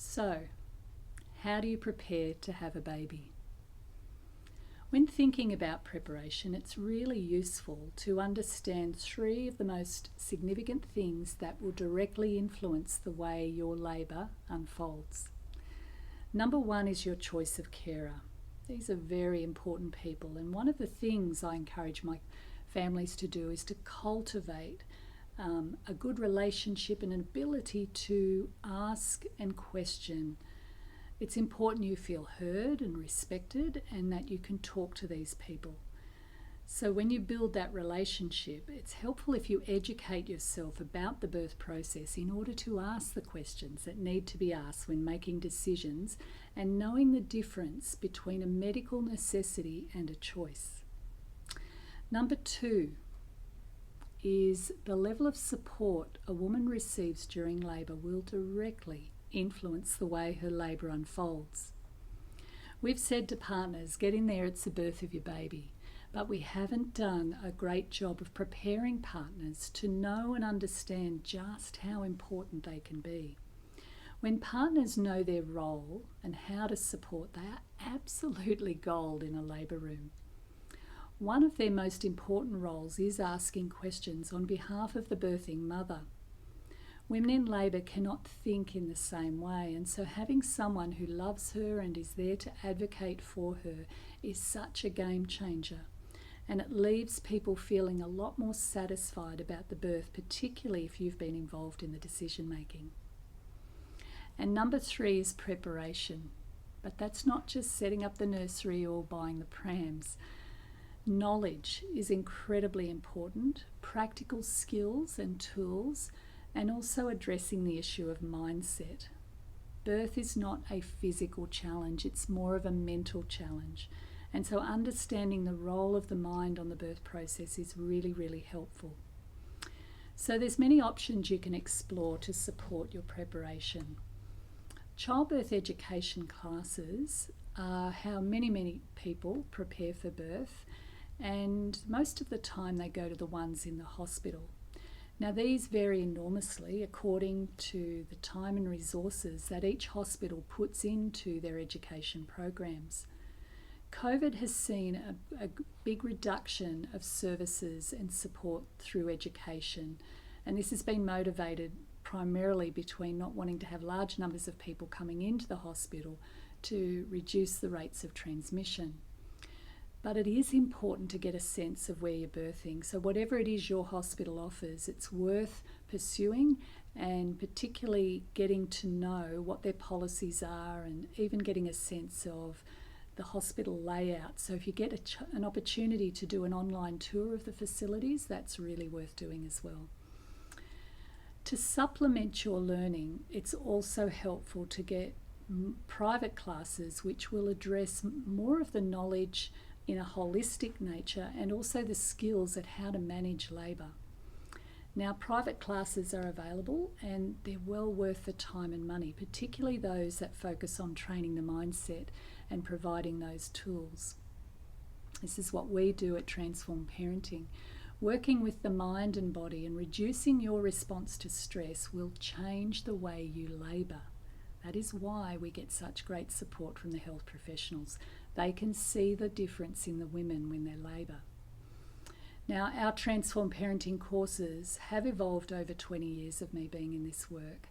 So, how do you prepare to have a baby? When thinking about preparation, it's really useful to understand three of the most significant things that will directly influence the way your labour unfolds. Number one is your choice of carer. These are very important people, and one of the things I encourage my families to do is to cultivate a good relationship and an ability to ask and question. It's important you feel heard and respected and that you can talk to these people. So when you build that relationship, it's helpful if you educate yourself about the birth process in order to ask the questions that need to be asked when making decisions and knowing the difference between a medical necessity and a choice. Number two is the level of support a woman receives during labour will directly influence the way her labour unfolds. We've said to partners, get in there, it's the birth of your baby, but we haven't done a great job of preparing partners to know and understand just how important they can be. When partners know their role and how to support, they are absolutely gold in a labour room. One of their most important roles is asking questions on behalf of the birthing mother. Women in labour cannot think in the same way, and so having someone who loves her and is there to advocate for her is such a game changer. And it leaves people feeling a lot more satisfied about the birth, particularly if you've been involved in the decision making. And number three is preparation. But that's not just setting up the nursery or buying the prams. Knowledge is incredibly important, practical skills and tools, and also addressing the issue of mindset. Birth is not a physical challenge, it's more of a mental challenge. And so understanding the role of the mind on the birth process is really, really helpful. So there's many options you can explore to support your preparation. Childbirth education classes are how many people prepare for birth, and most of the time they go to the ones in the hospital. Now these vary enormously according to the time and resources that each hospital puts into their education programs. COVID has seen a big reduction of services and support through education, and this has been motivated primarily between not wanting to have large numbers of people coming into the hospital to reduce the rates of transmission. But it is important to get a sense of where you're birthing. So whatever it is your hospital offers, it's worth pursuing, and particularly getting to know what their policies are and even getting a sense of the hospital layout. So if you get an opportunity to do an online tour of the facilities, that's really worth doing as well. To supplement your learning, it's also helpful to get private classes which will address more of the knowledge in a holistic nature and also the skills at how to manage labour. Now, private classes are available and they're well worth the time and money, particularly those that focus on training the mindset and providing those tools. This is what we do at Transform Parenting. Working with the mind and body and reducing your response to stress will change the way you labour. That is why we get such great support from the health professionals. They can see the difference in the women when they labour. Now, our Transform Parenting courses have evolved over 20 years of me being in this work.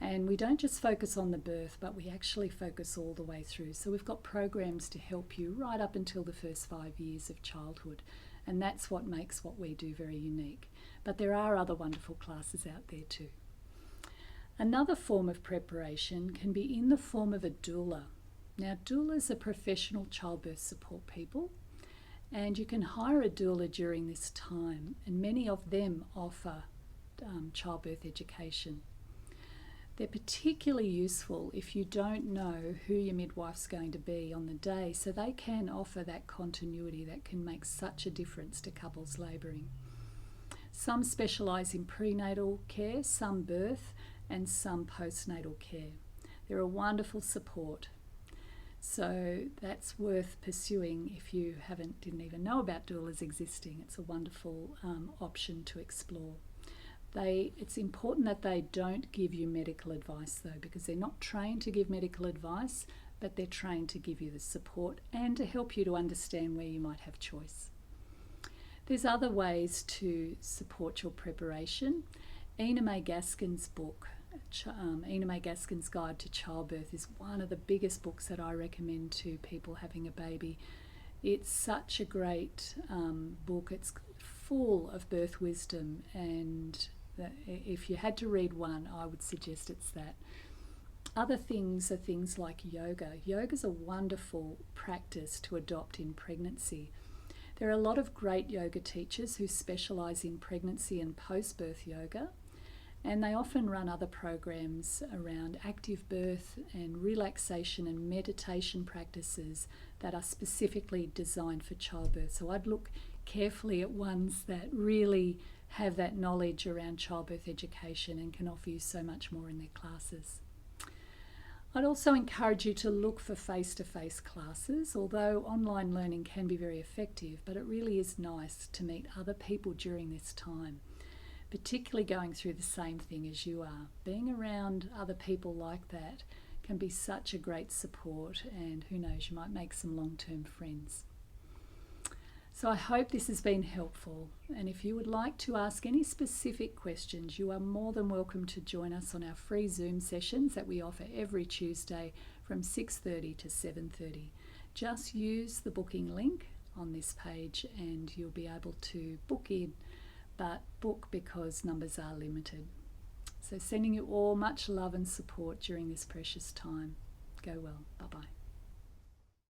And we don't just focus on the birth, but we actually focus all the way through. So we've got programs to help you right up until the first 5 years of childhood. And that's what makes what we do very unique. But there are other wonderful classes out there too. Another form of preparation can be in the form of a doula. Now, doulas are professional childbirth support people, and you can hire a doula during this time, and many of them offer childbirth education. They're particularly useful if you don't know who your midwife's going to be on the day, so they can offer that continuity that can make such a difference to couples labouring. Some specialise in prenatal care, some birth, and some postnatal care. They're a wonderful support. So that's worth pursuing if you didn't even know about doulas existing. It's a wonderful option to explore. It's important that they don't give you medical advice though, because they're not trained to give medical advice, but they're trained to give you the support and to help you to understand where you might have choice. There's other ways to support your preparation. Ina May Gaskin's book, Ina May Gaskin's Guide to Childbirth, is one of the biggest books that I recommend to people having a baby. It's such a great book. It's full of birth wisdom, and if you had to read one, I would suggest it's that. Other things are things like yoga. Yoga is a wonderful practice to adopt in pregnancy. There are a lot of great yoga teachers who specialise in pregnancy and post-birth yoga, and they often run other programs around active birth and relaxation and meditation practices that are specifically designed for childbirth. So I'd look carefully at ones that really have that knowledge around childbirth education and can offer you so much more in their classes. I'd also encourage you to look for face-to-face classes, although online learning can be very effective, but it really is nice to meet other people during this time, particularly going through the same thing as you are. Being around other people like that can be such a great support, and who knows, you might make some long-term friends. So I hope this has been helpful, and if you would like to ask any specific questions, you are more than welcome to join us on our free Zoom sessions that we offer every Tuesday from 6:30 to 7:30. Just use the booking link on this page and you'll be able to book in, but book because numbers are limited. So sending you all much love and support during this precious time. Go well. Bye-bye.